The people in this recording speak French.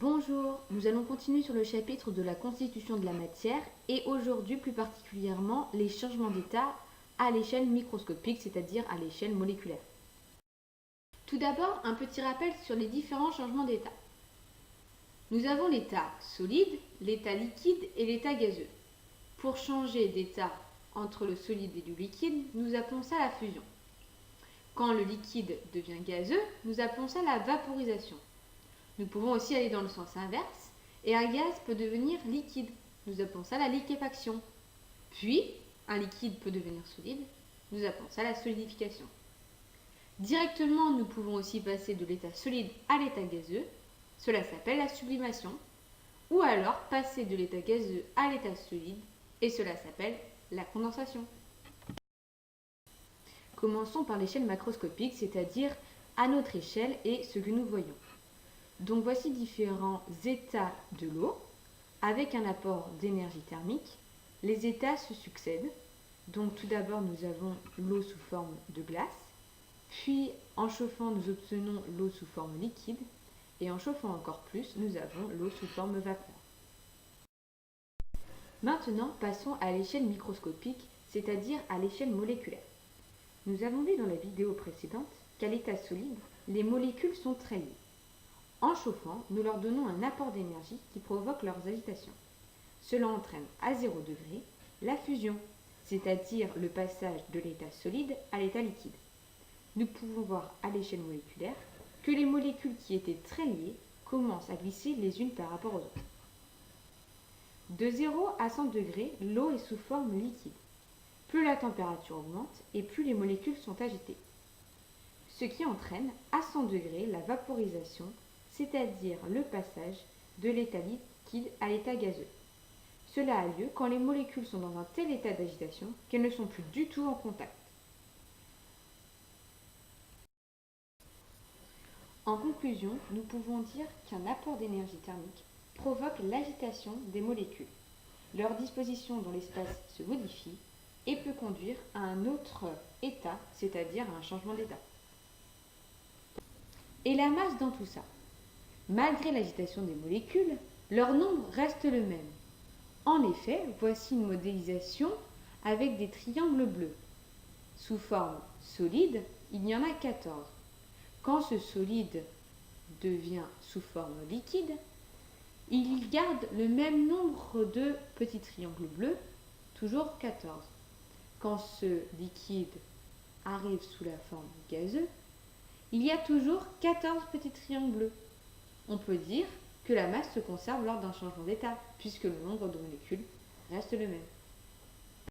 Bonjour, nous allons continuer sur le chapitre de la constitution de la matière et aujourd'hui plus particulièrement les changements d'état à l'échelle microscopique, c'est-à-dire à l'échelle moléculaire. Tout d'abord, un petit rappel sur les différents changements d'état. Nous avons l'état solide, l'état liquide et l'état gazeux. Pour changer d'état entre le solide et le liquide, nous appelons ça la fusion. Quand le liquide devient gazeux, nous appelons ça la vaporisation. Nous pouvons aussi aller dans le sens inverse et un gaz peut devenir liquide. Nous appelons ça la liquéfaction. Puis, un liquide peut devenir solide. Nous appelons ça la solidification. Directement, nous pouvons aussi passer de l'état solide à l'état gazeux. Cela s'appelle la sublimation. Ou alors passer de l'état gazeux à l'état solide et cela s'appelle la condensation. Commençons par l'échelle macroscopique, c'est-à-dire à notre échelle et ce que nous voyons. Donc voici différents états de l'eau avec un apport d'énergie thermique. Les états se succèdent. Donc tout d'abord nous avons l'eau sous forme de glace, puis en chauffant nous obtenons l'eau sous forme liquide et en chauffant encore plus nous avons l'eau sous forme vapeur. Maintenant passons à l'échelle microscopique, c'est-à-dire à l'échelle moléculaire. Nous avons vu dans la vidéo précédente qu'à l'état solide, les molécules sont très liées. En chauffant, nous leur donnons un apport d'énergie qui provoque leurs agitations. Cela entraîne à 0 degré la fusion, c'est-à-dire le passage de l'état solide à l'état liquide. Nous pouvons voir à l'échelle moléculaire que les molécules qui étaient très liées commencent à glisser les unes par rapport aux autres. De 0 à 100 degrés, l'eau est sous forme liquide. Plus la température augmente et plus les molécules sont agitées. Ce qui entraîne à 100 degrés la vaporisation, c'est-à-dire le passage de l'état liquide à l'état gazeux. Cela a lieu quand les molécules sont dans un tel état d'agitation qu'elles ne sont plus du tout en contact. En conclusion, nous pouvons dire qu'un apport d'énergie thermique provoque l'agitation des molécules. Leur disposition dans l'espace se modifie et peut conduire à un autre état, c'est-à-dire à un changement d'état. Et la masse dans tout ça? Malgré l'agitation des molécules, leur nombre reste le même. En effet, voici une modélisation avec des triangles bleus. Sous forme solide, il y en a 14. Quand ce solide devient sous forme liquide, il garde le même nombre de petits triangles bleus, toujours 14. Quand ce liquide arrive sous la forme gazeuse, il y a toujours 14 petits triangles bleus. On peut dire que la masse se conserve lors d'un changement d'état, puisque le nombre de molécules reste le même.